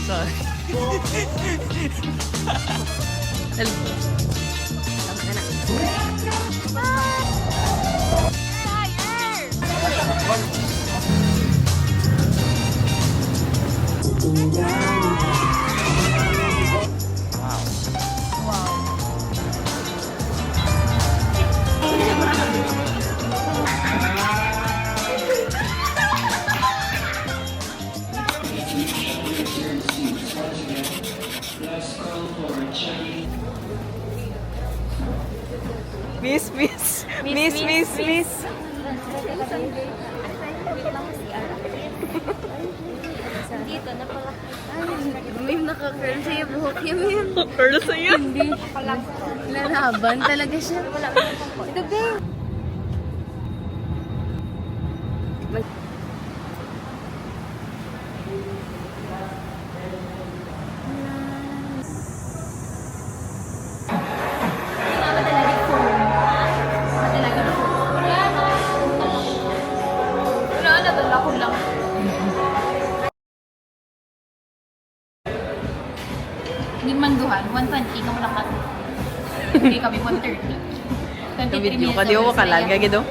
Sorry. Miss. Dito na pala. May naka-curl sa'yo buhok yun. Curl sa'yo? Hindi. Lalaban talaga siya. Ito, babe. Hindi mangduhan, 120 ka mo lang hindi kami 130. Yung video ka, di ko makalan ka gito?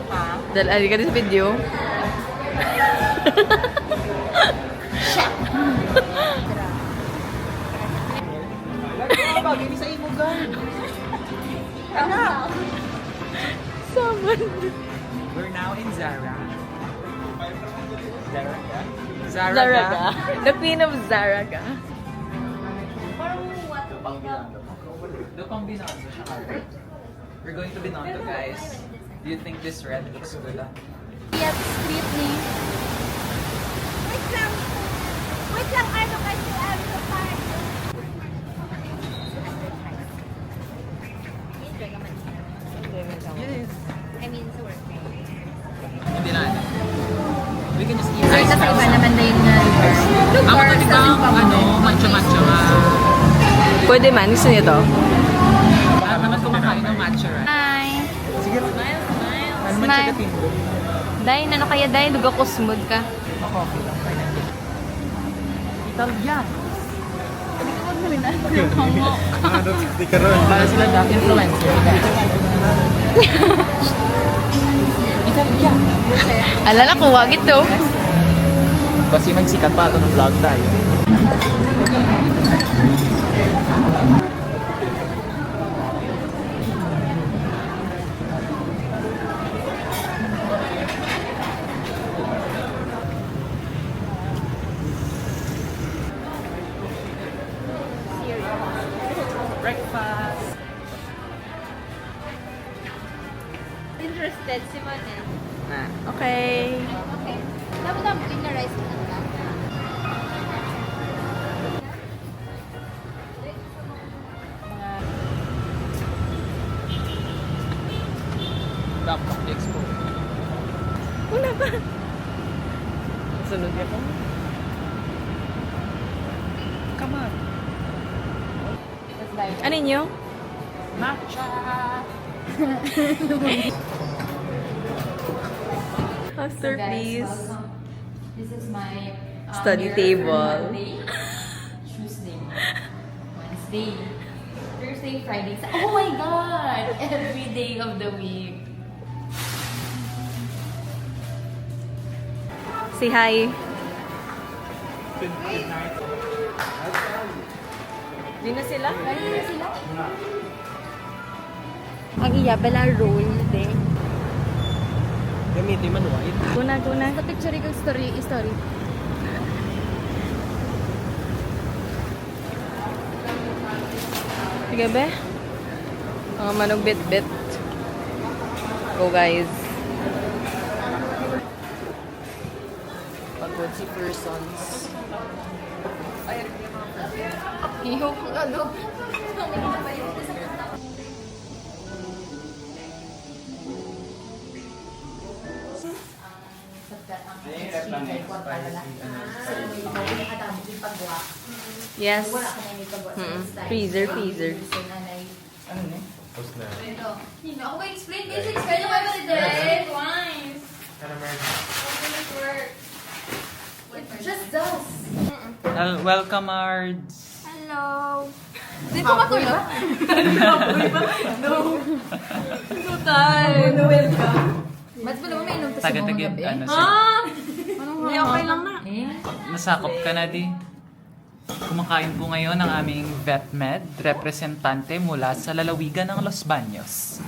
Ha? Dahil ka din sa video. Bagay sa imo gan. Saman. We're now in Zara. Zaraga? Zaraga. The Queen of Zaraga. The Combinado siya. We're going to Binondo, guys. Do you think this red looks good? Yes, street name. Wait lang, ano kasi ang sa park. Yes. I mean, sa work. Hindi na. We can just eat Ay, rice. nasa iba naman na yun nga. Ako na diba, matcha-matcha nga. Pwede man, gusto niyo to? Naman kumakain ng matcha, right? Hi. Sige. Ano man siya katindo? Day, ano kaya day? Duga ko smooth ka. Ako, okay lang. Italian. Di ka ron. Para sila na influencer. Italian. Alala ko, wag ito. Kasi magsikat pa ito ng vlog tayo. Breakfast. Interested si Manen. Okay. Okay. Dapat din na rice na lang. Dapat expo. Wala pa. Sunod ka pa. Come on. Ano niyo? Matcha. Masterpiece. This is my Study mirror table. for Monday, Tuesday, Wednesday, Thursday, Friday. Oh my God! Every day of the week. Say hi. Di na sila? Ang iya pala roll din. Gamitin man white. Kuna. Sa picture ko story. Sige be. Mga manong bit-bit. Go guys. Pagod si persons. Iho kung ano. Yes. Freezer. Ano ne? Tapos na. Ako ba explain basics? Kaya naman ba direct? Twice. Caramel. How will it work? It just does. Welcome, Ards. Hello. Hindi pa matulog? No. So tired. No, welcome. Ba't ba naman may inom to sa mga Taga-tagid, gabi? ano, Hindi, okay lang na. nasakop ka na di. Kumakain po ngayon ang aming VetMed, representante mula sa lalawigan ng Los Baños.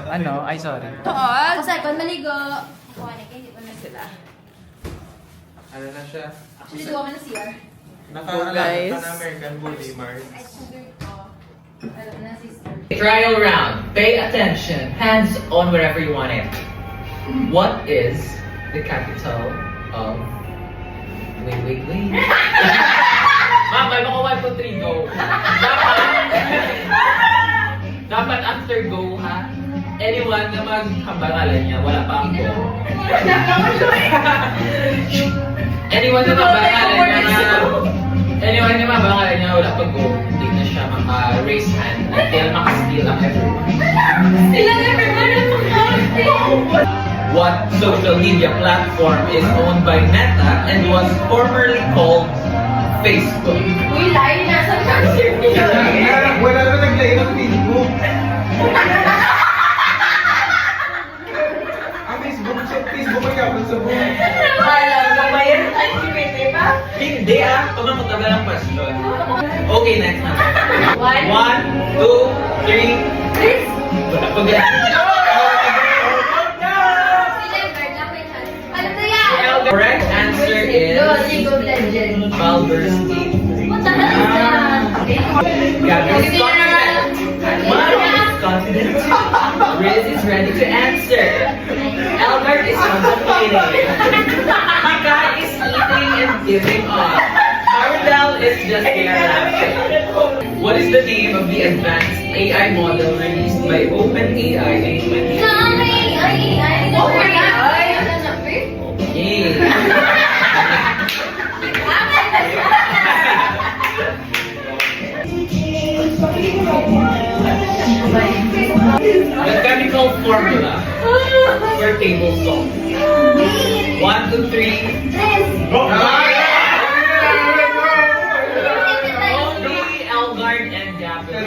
Ano? Ay, sorry. Kasi kung maligo. Kuha na kayo, hindi pa na sila. Ano na siya? Actually, gawa mo na CR. Nakaalala ka na American Bully, Mars. Ay, sugar ko. Alam na, sister. Trial round. Pay attention. Hands on wherever you want it. What is the capital of... Wait. Ma'am, may mga 1, 2, 3, go. Dapat after go, ha? Anyone na magkabangalan niya, wala pa ang go. Anyone na mabangalan niya, wala pa go. Hindi na siya maka-raise hand until maka-steal ang everyone. What social media platform is owned by Meta and was formerly called Facebook? Uy, lain na sa cancer niya. Wala na naglagay ng Facebook. Ang Facebook ay kapag sa buhay. Alam mo ba yan? Hindi Pag matagal ang question. Okay, next na. 1, 2, 3. Wala pa ganyan. Ano na yan? Correct answer is League of Legends. Baldur's Gate 3. What the hell is that? Gabby's confident. Mom is confident. Riz is ready to answer. Elbert is contemplating. Mika is eating and giving up. Ardell is just there laughing. What is the name of the advanced AI model released by OpenAI in 2020? Oh my God! Yay! The chemical formula for table salt. 1, 2, 3. Only Elgard and Gavin.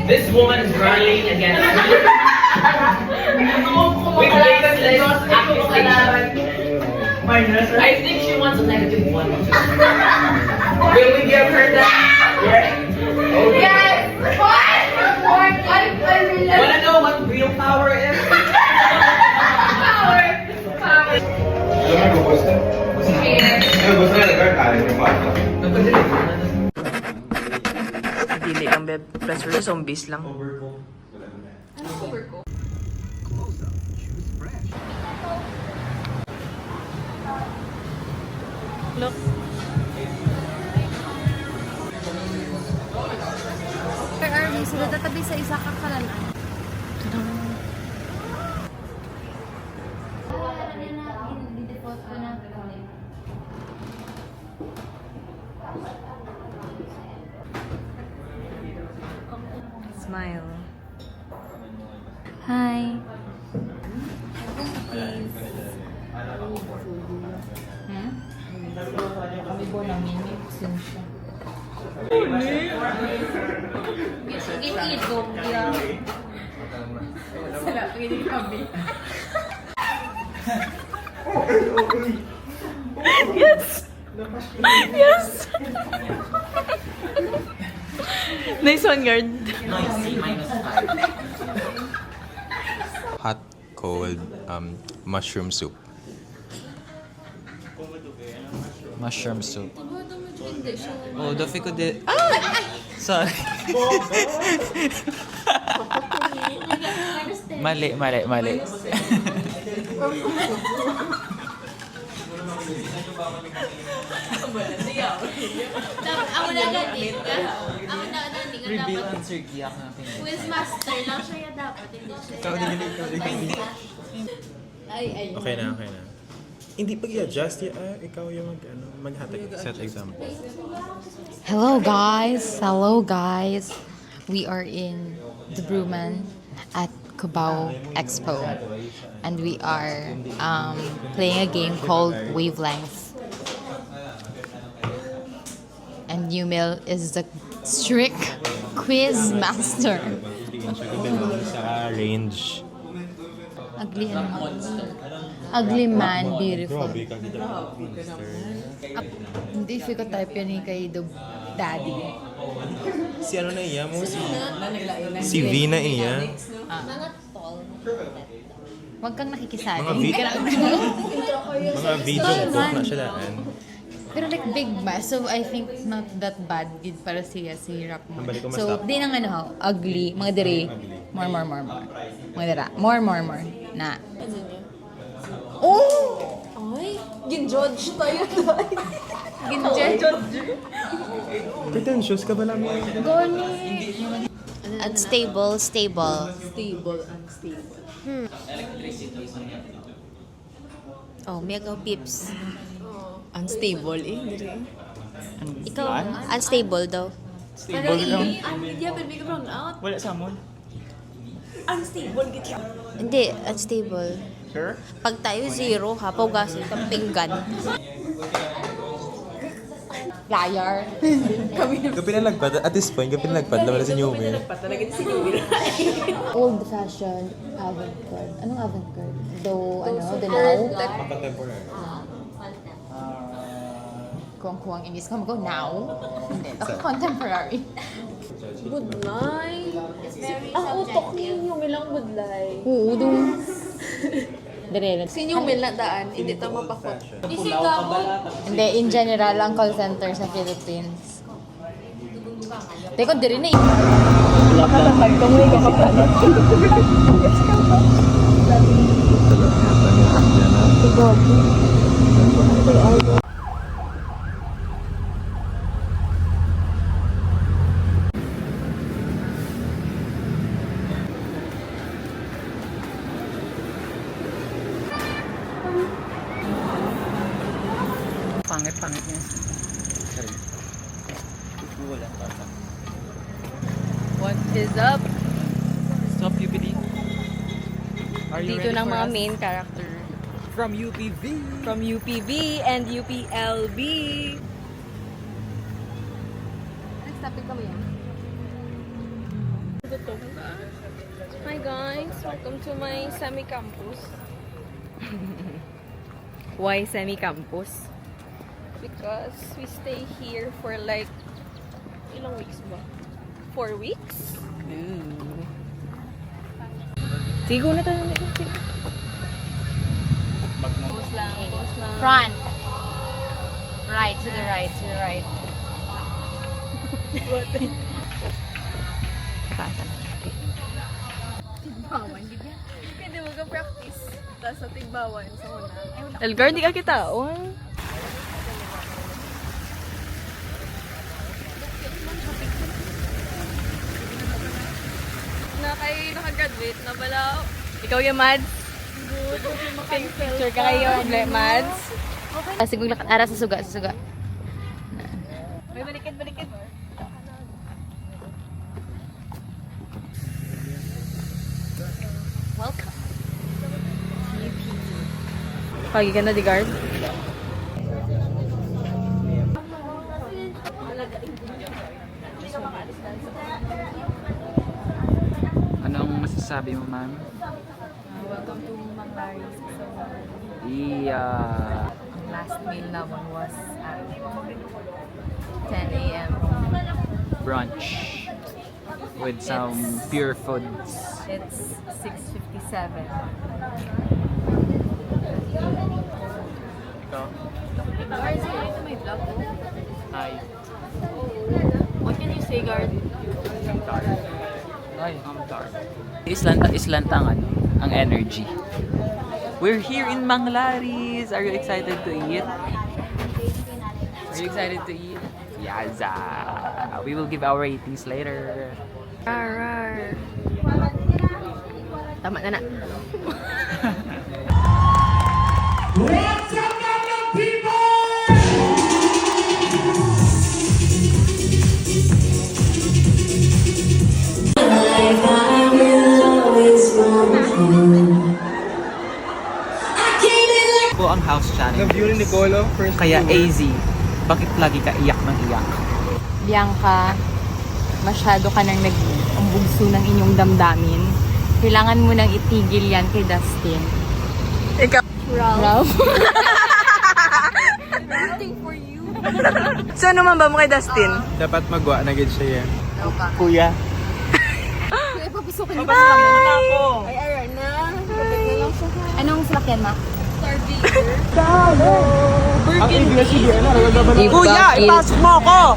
This woman is running against with baseless accusation. I think she wants a negative 1. Will we give her that? Okay. Wanna know what real power is? Alam mo, gusto? Gusto na nagkakalit yung bata. Dili lang, beb. Pressure sa zombies lang. Look. Sir Army, sila tatabi sa isa kakalanan. Smile. Hi. Yes! Yes! Nice one, guard. Noisy, -5. Hot, cold, mushroom soup. Mushroom soup. Oh, dafi ko di... Ah! Sorry. mali. Ako na ganit. Ako na Reveal answer giyak natin. Quizmaster lang siya dapat. Hindi siya. Ay. Okay na. Hindi pag i-adjust, ikaw yung maghatag. Set example. Hello guys. We are in the Brewman at Cubao Expo, and we are playing a game called Wavelength. And Yumil is the strict quiz master. Sa range. Ugly ugly man, beautiful. Hindi ko type yan eh kay the daddy. Si ano na iya mo? Si V na iya. Huwag kang nakikisali. Mga Hindi ka na- Mga video ko na siya daan. Pero like big ba? So I think not that bad gid para siya si rap mo. Ang balik ko, mas So top. di nang ano, ugly, mga dire. More. Mga dira. More. Na. Oh! Ay, gin-judge tayo tayo. Pretentious ka ba lang? Unstable, stable. Stable, unstable. Oh, mega pips. Unstable eh, hindi rin. Ikaw, unstable daw. Pero hindi, hindi pa bigla brown out. Wala sa amon. Unstable, git Hindi, unstable. Sure? Pag tayo zero, hapaw gasin kang pinggan. Liar. Gabi na nagpad. At this point, gabi na nagpad. Laman na si Newby. Patalaga si Newell. Old-fashioned avant-garde. Anong avant-garde? Though, the now? Contemporary. Kung kuwang inis ka, mag-go now? Hindi. Contemporary. Budlay. Ang utok ni Newell ang budlay. Oo, doon. Dire. Si Newell na daan, hindi ito mapakot. Hindi, in general, ang call center sa Philippines. Teko, dire na eh. Pangit niya. What is up? Stop UPD. Are you Dito ready ng for mga us? main character. From UPV. From UPB and UPLB. Next topic kami yan. Hi guys, welcome to my semi-campus. Why semi-campus? Because we stay here for like ilang weeks ba? 4 weeks? Sigo na tayo. Pause lang. Front. Right, to the right. Pwede mo ka-practice. Tapos sa tigbawan sa una. Elgar, di ka kitaon. Na kayo nakagraduate na bala. Ikaw yung Mads? Good. Picture ka kayo, Mads? Siguro ara sa suga. May balikin. Welcome. Pagi ka na, di guard? Anong masasabi mo, ma'am? Welcome to Manglaris. Yeah. Last meal naman was at 10 a.m. Brunch. With some pure foods. It's 6:57. Ikaw? Guard, say hi to my vlog. Hi. What can you say, Guard? Ay, I'm dark. Islanta ang energy. We're here in Manglaris. Are you excited to eat? Are you excited to eat? Yaza. We will give our ratings later. Rar. Tama na. I will always want channel. Na-view ni Nicolo, first Kaya viewer. AZ, bakit lagi ka iyak ng iyak? Bianca, masyado ka nang nag-umbugso ng inyong damdamin. Kailangan mo nang itigil yan kay Dustin. Ikaw. Ralph? So, ano man ba mo kay Dustin? Dapat magwa na gid siya yan. Kuya. Papasukin muna ako. Anong salakyan, Ma? Ang English siya na, Kuya, ipasok mo ako!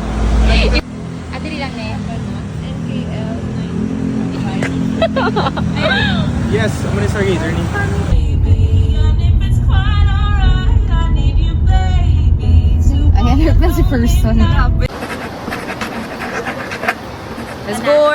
Adili lang, ne? Yes, I'm gonna start gazer ni. Ayan, harap na si person. Let's go!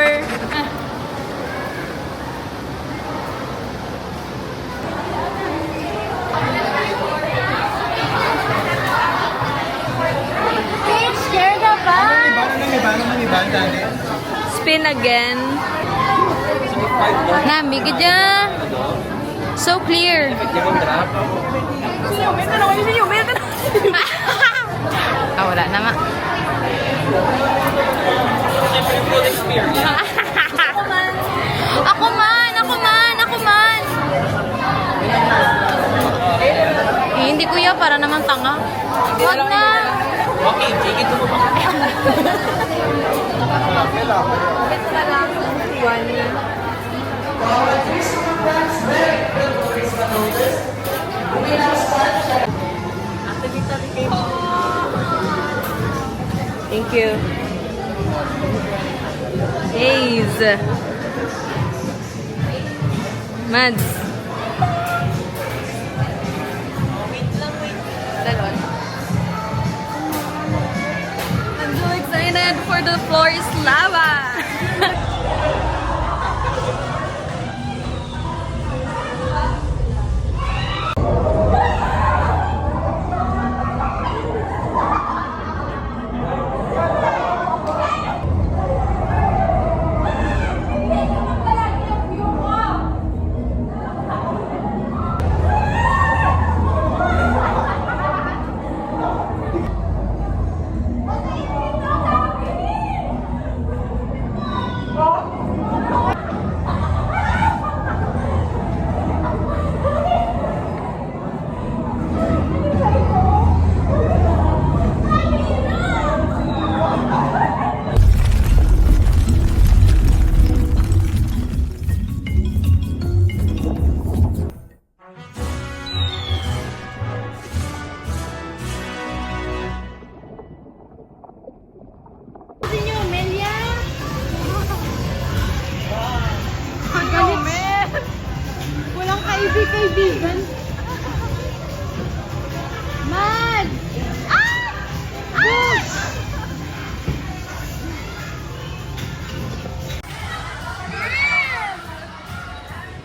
Spin again. Nami, gadya. So clear. Ah, wala na, Ma. Ako man! Ako man! Ako man! Eh, hindi kuya, para naman tanga. Wag na! Okay, take it to mo. Thank you. Haze. Mads. I'm so excited for the floor is lava.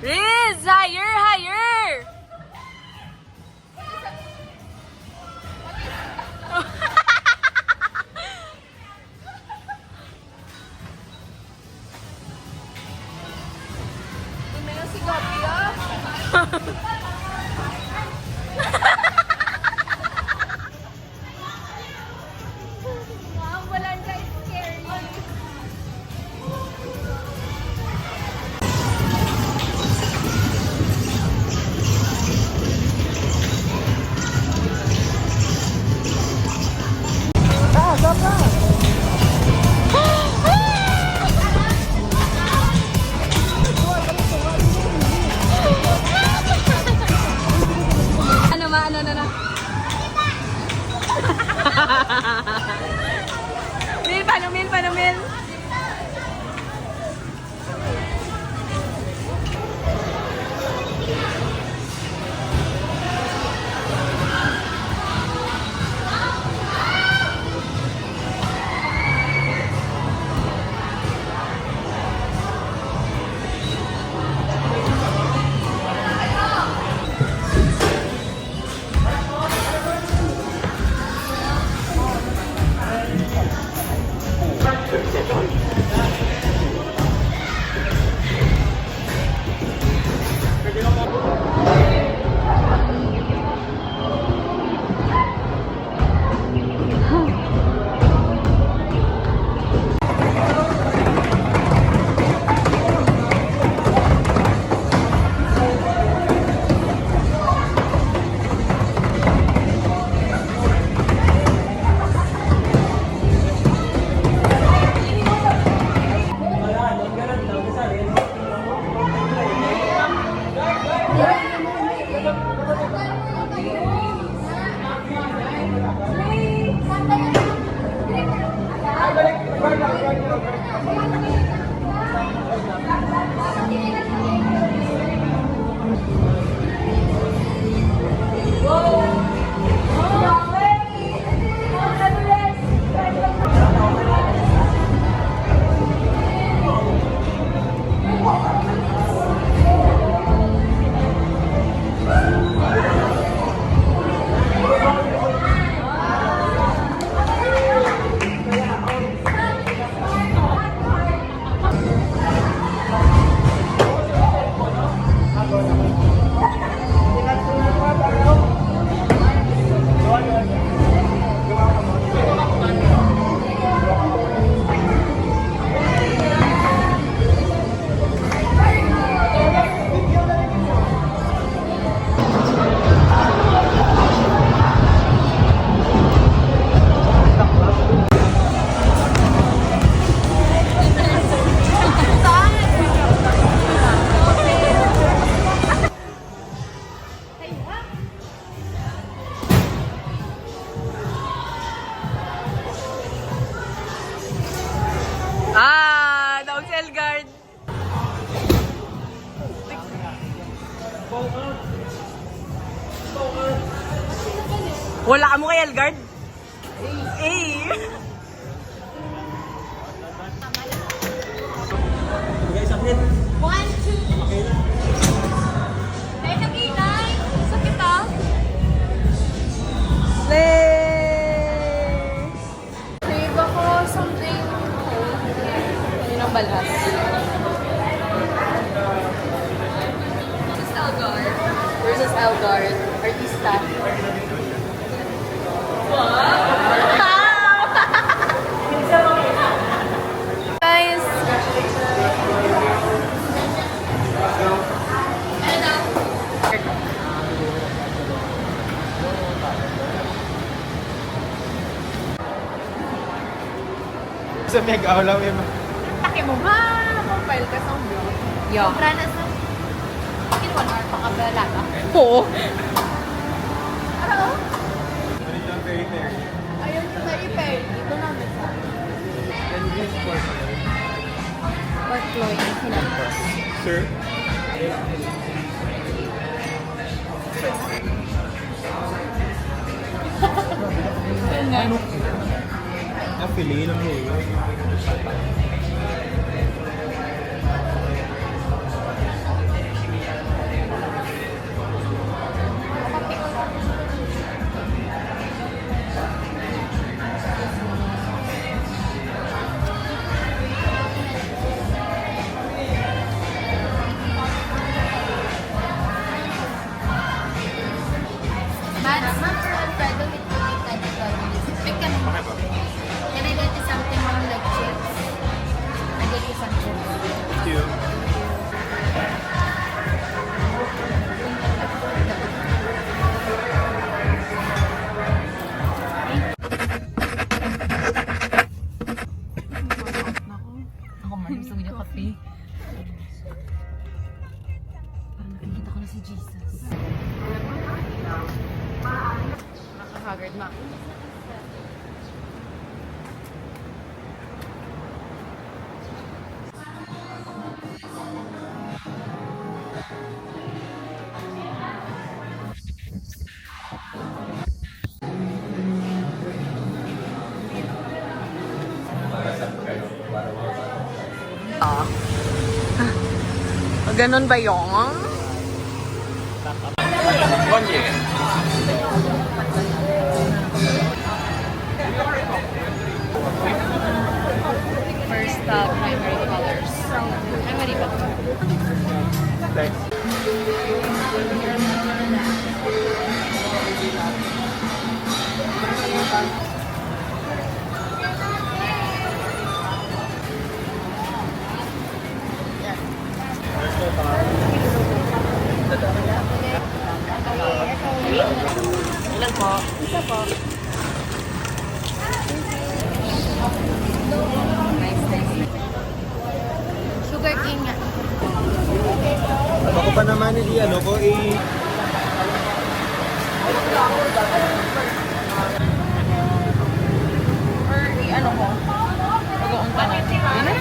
Riz, higher, higher. Wala ka mo kay Elgard? Eh. Crave ako something cold. Yun ang balhas. Salgar. Versus Elgard. Artista. Guys. Sa mega lang yun. Taki mo ba? Mobile ka sa vlog. Yeah. Sobra na sa... In 1 hour pa ka ba lata? Oo. Ano? Very Ayun sa ipay. Ito namin sa... Pork loin, hinapos. Sir? Affiliate lang mo yun. Ma'am, for Alfredo with picnic categories. Pick ka naman. Can I get you something more like chips? I get you some chips. Thank you. Ako man, gusto ko niya kape. Parang nakikita ko na si Jesus. Nakahagard na. Ganon ba yung? First primary colors. Primary ba? Ilan po? Isa po. Sugar cane nga. Ako pa naman hindi ano ko Or ano ko? Pag-uong ka na.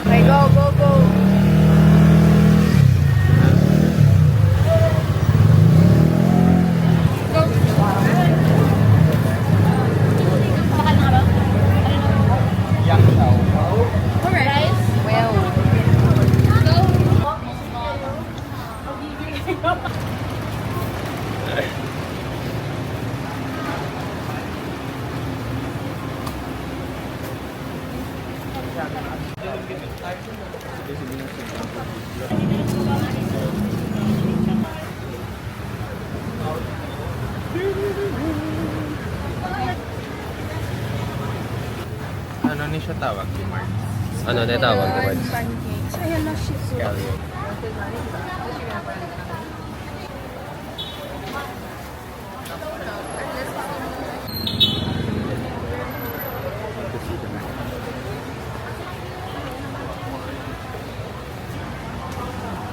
Okay, go, go, go. Rice? Well. ano ni siya tawag si Mark? Ano na tawag ko ba? Pancakes. Ayan na shih tzu.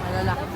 Malalaki.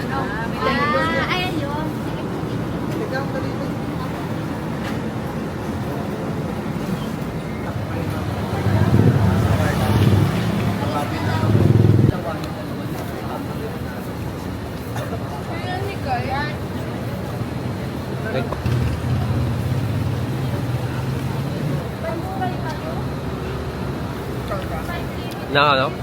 Ayan yun. Na ano?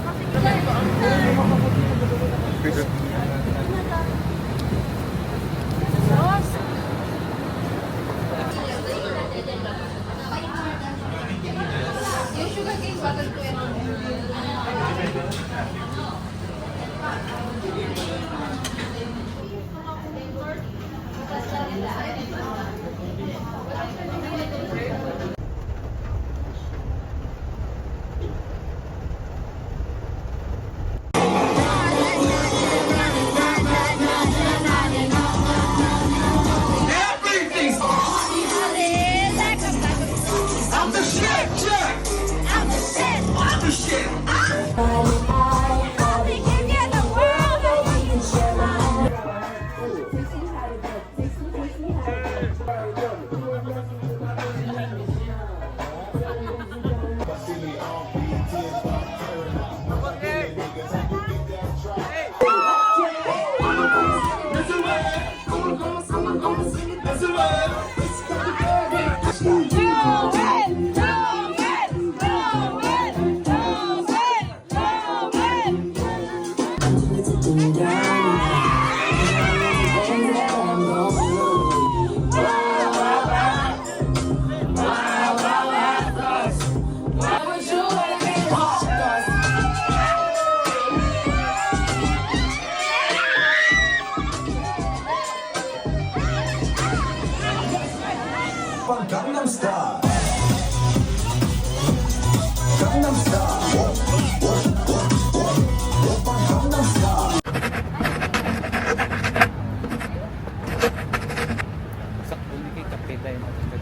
Sakto ni kay kape tayo matagad.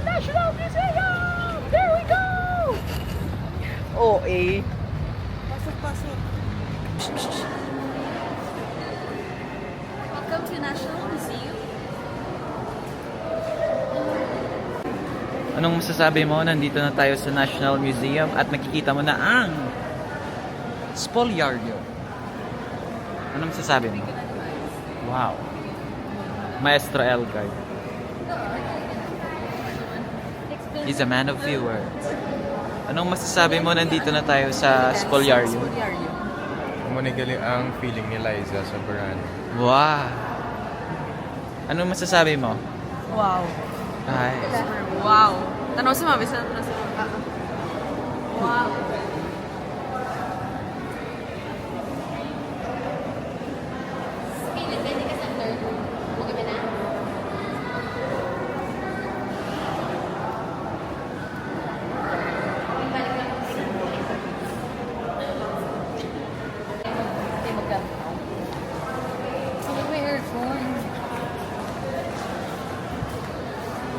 National Museum! There we go! Oh, eh. Pasok. Welcome to National Museum. Anong masasabi mo? Nandito na tayo sa National Museum at nakikita mo na ang Spoliario. Anong masasabi mo? Wow. Maestro Elgar. He's a man of few words. Anong masasabi mo? Nandito na tayo sa Spoliario. Manigali ang feeling ni Liza sa Burano. Wow. Anong masasabi mo? Wow. Ay. Wow. Tanaw sa mabis na sa wow. Pwede ka sa third. Okay ba na?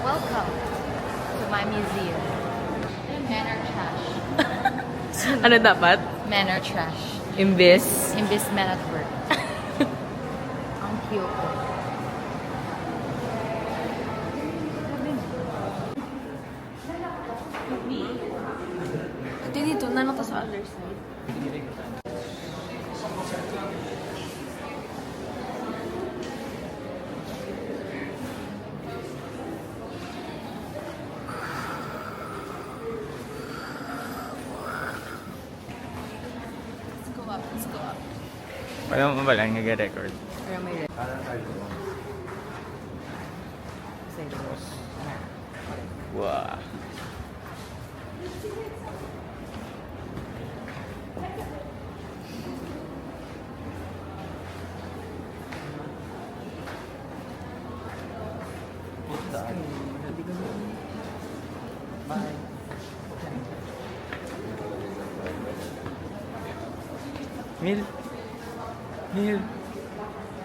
Welcome to my museum. Men are trash. Ano dapat? Men are trash. Imbis. Imbis men at work. Ang cute ko. Ito dito na lang sa other side. Let's go up. Wala mo ba lang nag-record? Pero may Wow.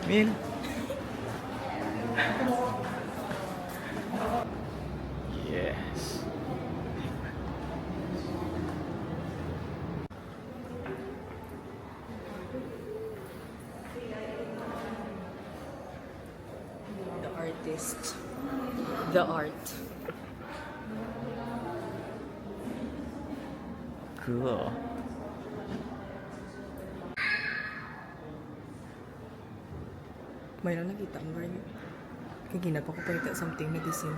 Mil. Yes. artist. The art. Cool. Mayroon nakita mo rin. Kaya ginapa ko pa something medicine.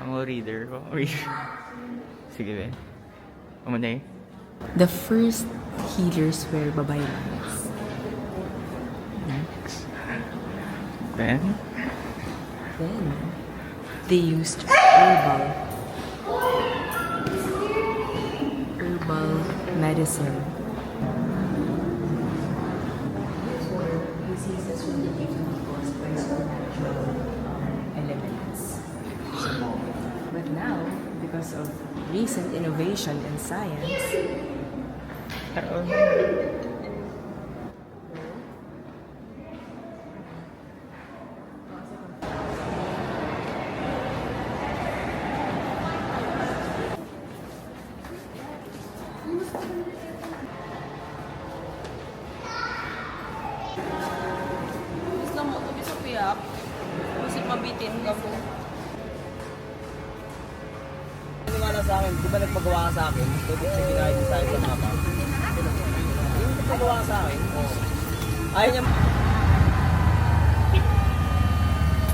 Amo reader ko. Sige be. Amo na eh. The first healers were babaylans. Then? Then, they used herbal medicine for diseases from the given caused by supernatural elements. But now, because of recent innovation in science, Islam mo, tabi sa piyak. Musik mabitin ka po. Maniwala sa akin, di ba nagpagawa ka sa akin? Tubig na ginahit sa akin sa mapa. Yung nagpagawa ka sa akin, ayaw niya.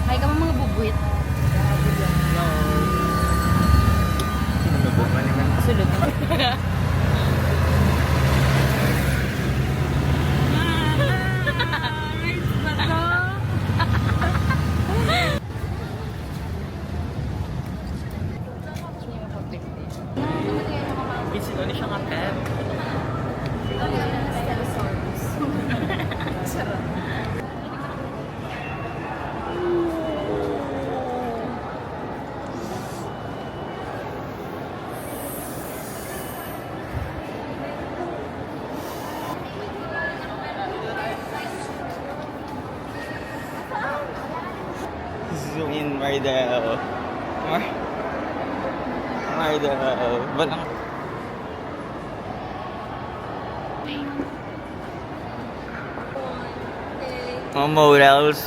Hay ka mga bubuit. Sulod na. It's only siya nga pep. Zoom in, Mardel. Mardel. Balang. Mga morals.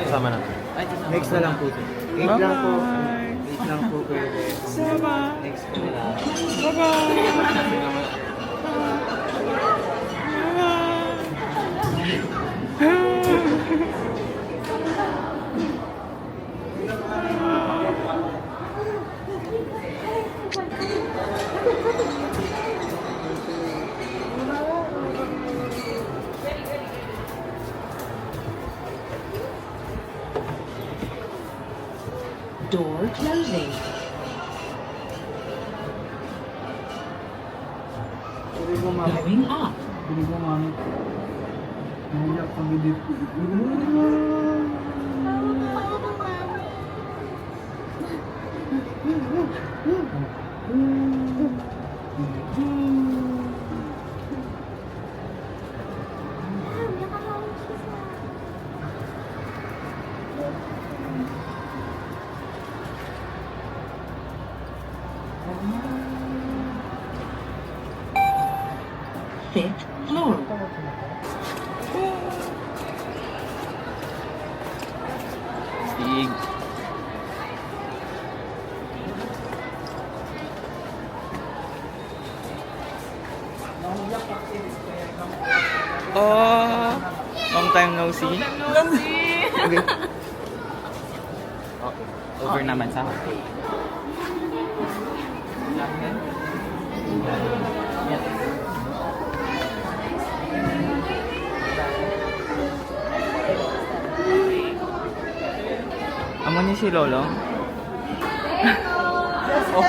Kasama na. Next na lang po. 8 lang po. 8 lang po pwede. Next po lang. door closing. Going up. Fifth floor. Sig. Oh, long time no see. Okay. Oh, over naman sa akin. Amo niya si Lolo? Oh.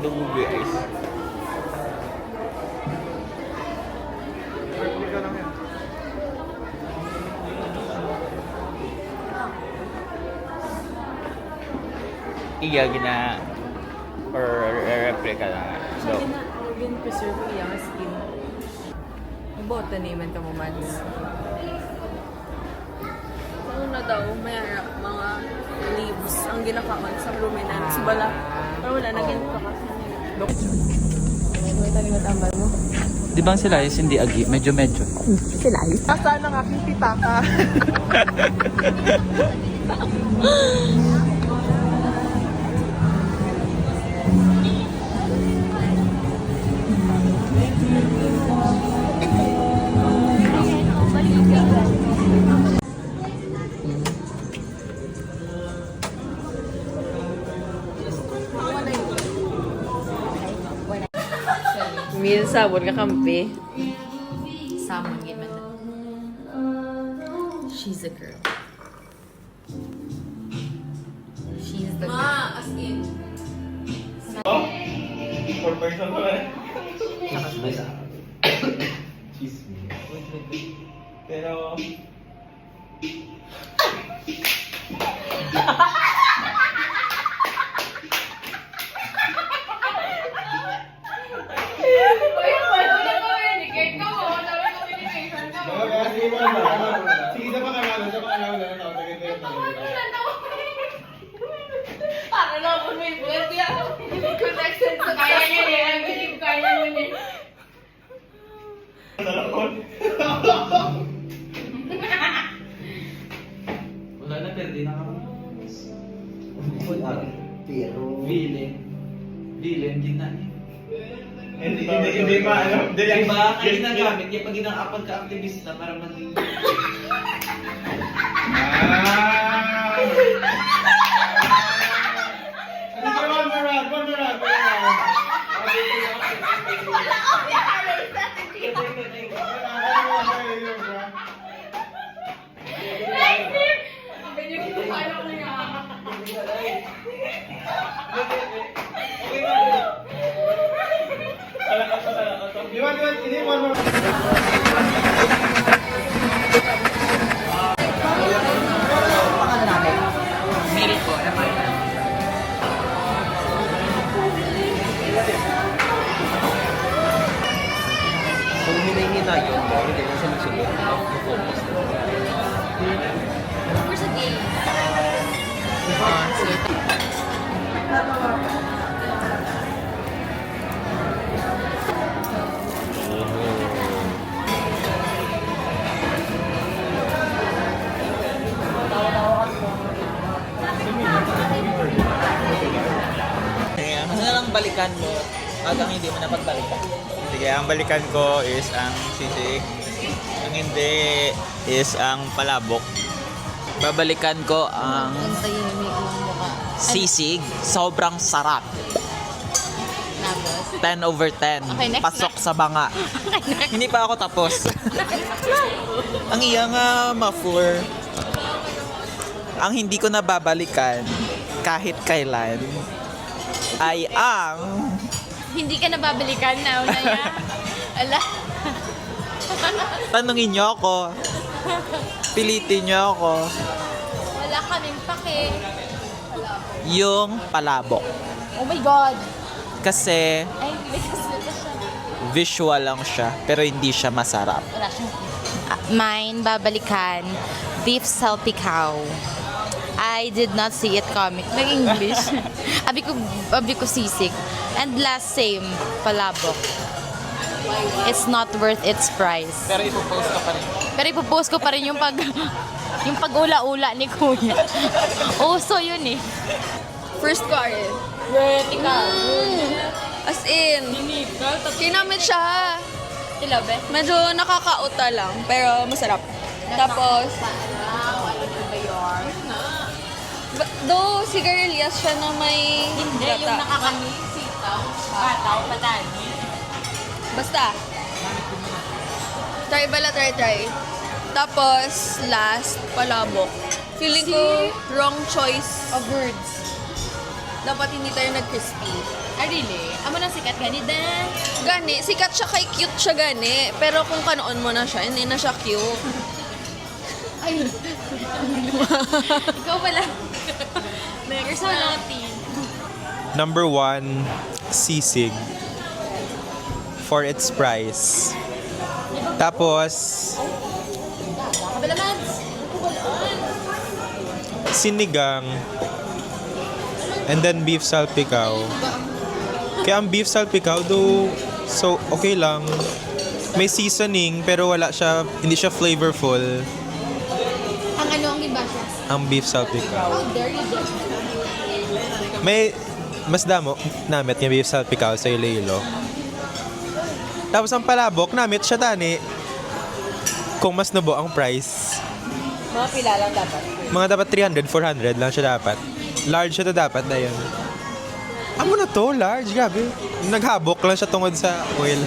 Dumubi ice. Iya gina or replica na. So, Again, preserve yung skin. Ibota naman ka mo, Mads. Ano na daw, mayara, mga leaves ang ginakaon sa ruminants. Bala. Pero wala na ganito ka. di ba ang sila is hindi agi? Medyo. Asa ng aking pitaka. Mil sabon ka kampi. Samon yun man. She's a girl. She's the girl. As in. For person ko eh. Chismis. Pero... Sige, sa pangalan na tao, tagay ko yung Para na po may buwan niya. Connection sa kaya niya eh. Ang bilib kaya niya eh. Wala na, pwede na kami. Villain, din na niya. Hindi pa, ano, Diba, kayo nagamit niya pag inang-apag ka-activist na para maging... Kung hinihina yun, hindi na siya magsulit. Focus na. Where's the game? Ano na lang balikan mo hanggang hindi mo napagbalikan? Sige, ang balikan ko is ang sisig. Ang hindi is ang palabok. Babalikan ko ang Ang tahimik ng mukha. sisig. Sobrang sarap. Tapos? 10 over 10. Okay, next Pasok sa banga. Hindi pa ako tapos. Ang iya nga, ma-4. Ang hindi ko nababalikan kahit kailan ay ang Hindi ka nababalikan na una niya. Ala. tanungin niyo ako. Pilitin niyo ako. Wala kaming pake. Yung palabok. Oh my God. Kasi Ay, may kasunod siya. visual lang siya, pero hindi siya masarap. Wala siyang... mine, babalikan. Beef salpicao. I did not see it coming. Nag-English. abi ko sisig. And last, same, palabok. It's not worth its price. Pero ipopost ko pa rin. Pero ipopost ko pa rin yung yung pag-ula-ula ni Kuya. Uso yun eh. First ko rin. Vertical. As in, kinamit siya. Tilabe? Medyo nakakauta lang, pero masarap. Tapos, though sigarilyas siya na may Hindi, yung gata. nakakanin, sitaw, bataw, patani. Basta. Try. Tapos, last, palabok. Feeling ko, wrong choice of words. Dapat hindi tayo nag-crispy. Ah, really? Amo na sikat gani din. Gani, sikat siya kay cute siya gani. Pero kung kanoon mo na siya, hindi na siya cute. Ay. Ikaw pala. You're so naughty. Number 1, sisig. For its price. Tapos, Kabala, Mads. sinigang. And then beef salpicao. Kaya ang beef salpicao, though, so okay lang. May seasoning, pero hindi siya flavorful. Ang ano ang iba siya? Ang beef salpicao. How dare you do? May mas damo namit yung beef salpicao sa Iloilo. Tapos ang palabok namit siya tani kung mas nubo ang price. Mga pila lang dapat. Mga dapat 300, 400 lang siya dapat. Large siya to dapat na yun. Amo na to, large, gabi. Naghabok lang siya tungod sa oil.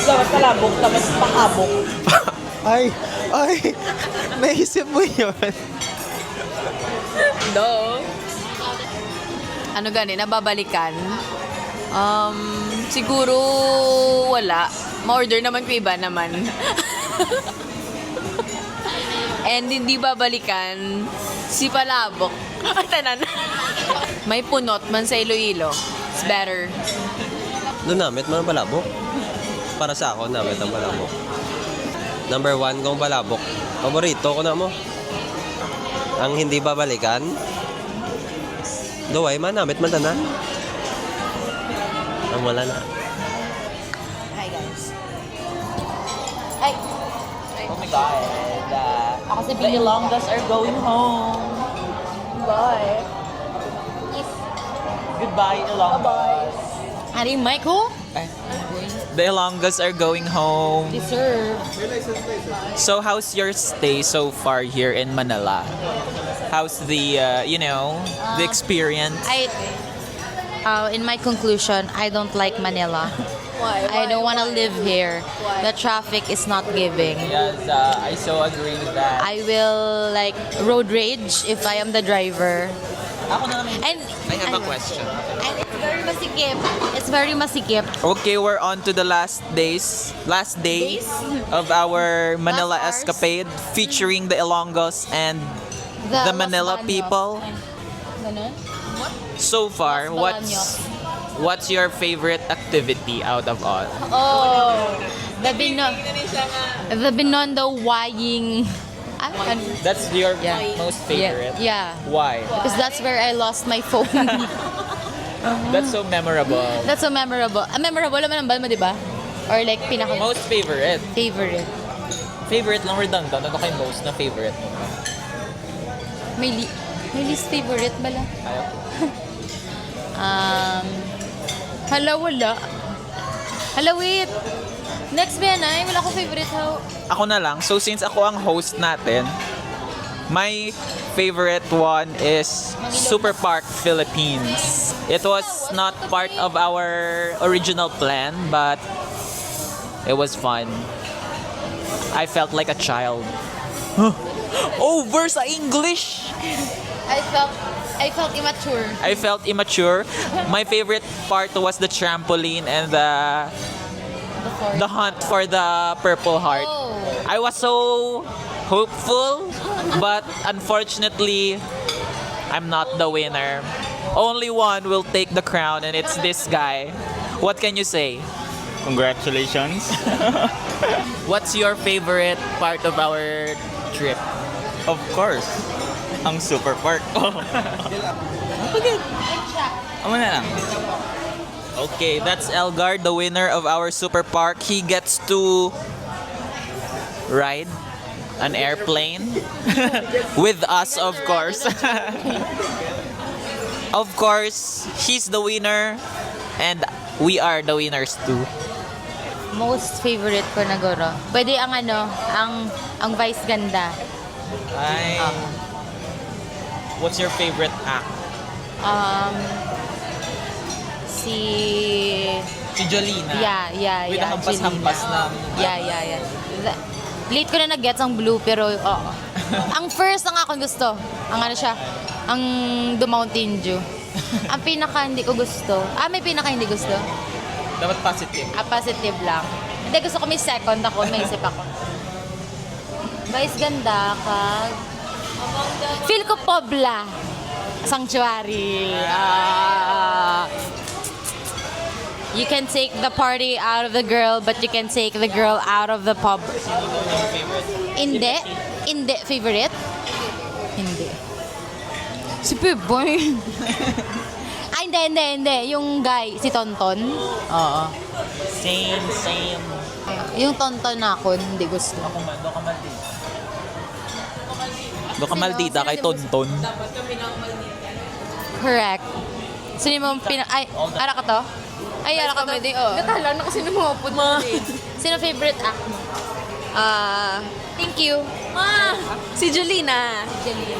Dapat kalabok, tapos pakabok. ay, naisip mo yun. No. Ano gani, nababalikan? Siguro wala. Ma-order naman ko iba naman. And hindi babalikan si Palabok. Tanan. May punot man sa Iloilo. It's better. Doon namit man ang palabok. Para sa ako, namit ang palabok. Number 1 kong palabok. Paborito ko na mo. Ang hindi babalikan. Duway man, namit man tanan. Ang wala na. Hi, guys. Oh my God. Ako si The Ilongas are going home. Bye. Goodbye, Ilongas. Ari, Mike, who? The Ilongas are going home. Deserve. So how's your stay so far here in Manila? How's the, the experience? In my conclusion, I don't like Manila. Why? I don't want to live here. Why? The traffic is not giving. Yes, I so agree with that. I will like road rage if I am the driver. Ako na naman. And I have a question. And it's very masikip. It's very masikip. Okay, we're on to the last day of our Manila Last hours. escapade featuring the Ilonggos and the Los Manila Baños. people. Ganun? So far, Los what's your favorite activity out of all? Oh, the Binondo Waying. That's your Yeah. most favorite. Yeah. Why? Because that's where I lost my phone. That's so memorable. That's so memorable. Memorable naman ang balma, di ba? Or like pinaka Most favorite. favorite. Favorite lang redundant. Ano kay most na favorite? May least favorite bala. Ayaw. Wala. Hala, wait. Next ba yan ay? Wala ko favorite how. Ako na lang. So since ako ang host natin, my favorite one is Super Park Philippines. It was not part of our original plan, but it was fun. I felt like a child. Over sa English! I felt immature. I felt immature. My favorite part was the trampoline and the hunt for the Purple Heart. Oh. I was so hopeful, but unfortunately, I'm not the winner. Only one will take the crown, and it's this guy. What can you say? Congratulations. What's your favorite part of our trip? Of course, ang Super Park. Amo na lang. Okay, that's Elgar, the winner of our Super Park. He gets to ride an airplane with us, of course. Of course, he's the winner and we are the winners too. Most favorite ko na guro. Pwede ang ang Vice Ganda. Ay. What's your favorite act? Si Jolina. Yeah. With the hampas-hampas Jolina. na. Yeah. Late ko na nag-gets ang blue pero ang first ang ako gusto. Ang ano siya, ang The Mountain Dew. Ang pinaka hindi ko gusto. May pinaka hindi gusto. Dapat positive. Positive lang. Hindi, gusto ko may second ako. May isip ako. Vice ganda ka. Feel ko Pobla. Sanctuary. You can take the party out of the girl, but you can take the girl out of the pub. Hindi. Hindi. Favorite? Hindi. Si Peboy. Hindi. Yung guy, si Tonton. Oo. Same. Yung Tonton ako, hindi gusto. Do ka maldita kay Tonton. Correct. Sino mo ara ka to? Ay, ara ka to. Natala na kasi numupod mo. Sino favorite act mo? Thank you. Si Julina.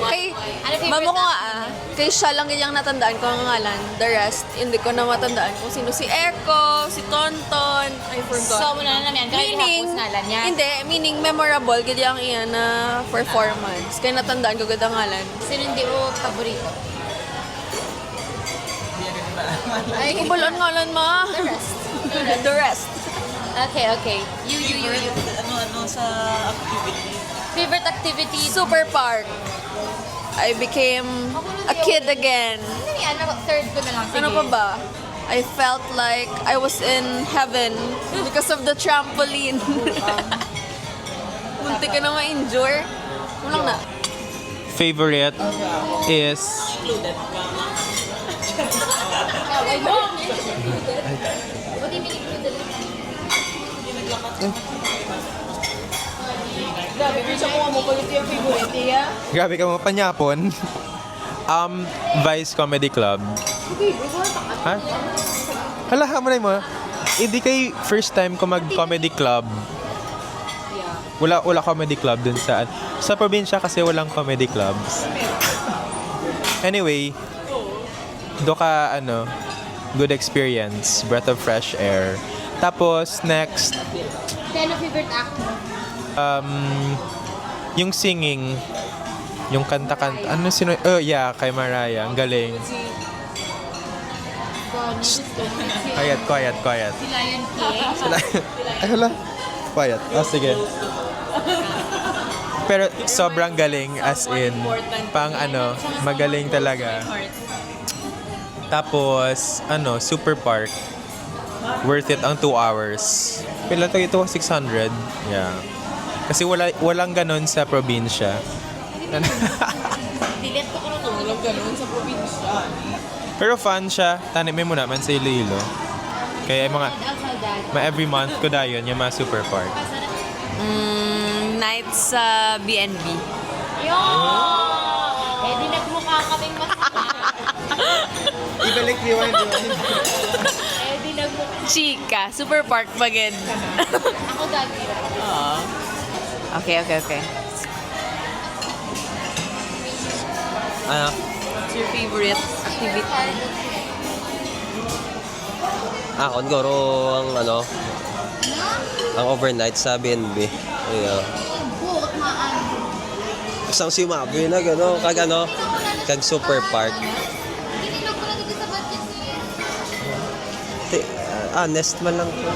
Kay, Ano favorite mamo ko act nga kay siya lang yung natandaan ko ang ngalan. The rest, hindi ko na matandaan kung sino si Echo, si Tonton, I forgot. So, muna na namin. Kaya Meaning, gihapos ngalan niya. hindi, meaning memorable, gadi ang iyan na performance. Kaya natandaan ko gada ngalan. Sino hindi mo paborito? Ay, kubalon ngalan ma. The rest. The rest. Okay. You. Ano sa activity? Favorite activity? Super Park. I became a kid again. Third ko na lang. Sige. Ano pa ba? I felt like I was in heaven because of the trampoline. Munti ka na ma-injure. Walang na. Favorite is... Grabe ka mga panyapon. Vice Comedy Club. Ha? Hala, mo na mo. Hindi kay first time ko mag-comedy club. Wala comedy club dun sa probinsya kasi walang comedy clubs. Anyway, do ka good experience, breath of fresh air. Tapos next, Ano favorite act mo? yung singing, yung kanta-kanta. Kay Mariah, ang galing. Quiet. Si Lion King? Ay, hala. Quiet. Sige. Pero sobrang galing, as in, magaling talaga. Tapos, Super Park. Worth it ang 2 hours. Pila to ito? 600? Yeah. Kasi walang ganon sa probinsya. Dilit ko karoon. Walang ganun sa probinsya. Pero fun siya. Tanimay mo naman sa Iloilo. Kaya every month ko dayon yung mga Super Park. Night sa BNB. Di nagmukha kaming Ibalik diwan. di nagmukha. Chika, Super Park bagid. Ako dati. Okay. Ano? What's your favorite activity? Siguro ang overnight sa BNB. Yeah. Isang simabi na kag Super Park. Honest man lang ko.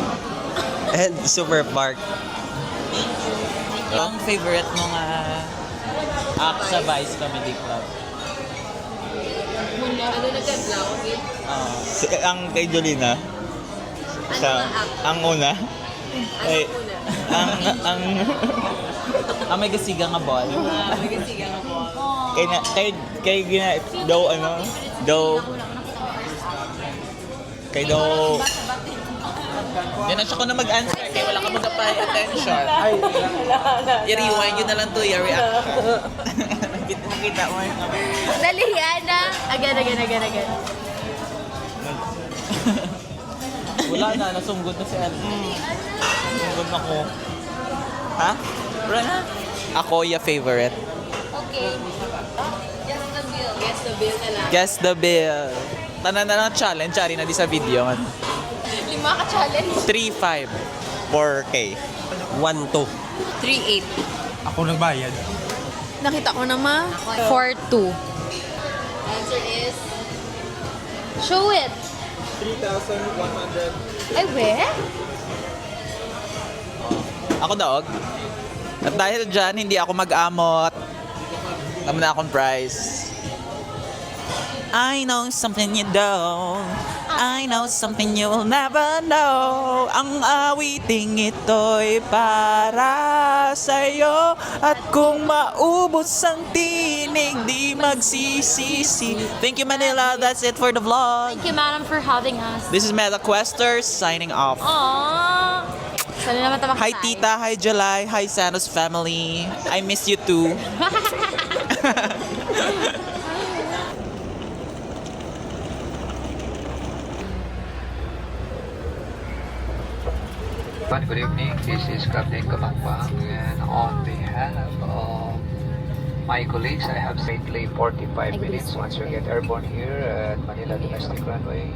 And Super Park. Ang favorite mong act sa Vice Comedy Club? Ang kay Jolina. Ang una. Ay, May gasiga nga ball. kay gina daw yan na siya ko na mag-answer kaya wala ka mag-apply attention. I-rewind yun na lang to, i-react. Nakita mo yun. Dali, Ana. Again. Wala na, nasunggod na si Ana. Nasunggod na ko. Ha? Wala na. Ako yung favorite. Okay. Guess the bill na lang. Guess the bill. Tanan na ng challenge, ari na di sa video. 5 ka challenge. 3-5. 4K. 1-2. 3-8. Ako nagbayad. Nakita ko na ma. 4-2. Answer is Show it. 3,100. Ay, we? Ako daog. At dahil dyan, hindi ako mag-amot. Alam na akong price. I know something you don't. I know something you'll never know. Ang awiting ito'y para sa'yo. At kung maubos ang tinig, di magsisisi. Thank you, Manila. That's it for the vlog. Thank you, madam, for having us. This is Meta Questers signing off. Aww. Sana naman tayo Hi, Tita. Hi, July. Hi, Santos family. I miss you too. Good evening, this is Captain Kamangpang, and on behalf of my colleagues, I have safely 45 minutes once you get airborne here at Manila Domestic Runway.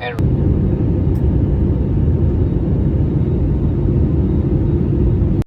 And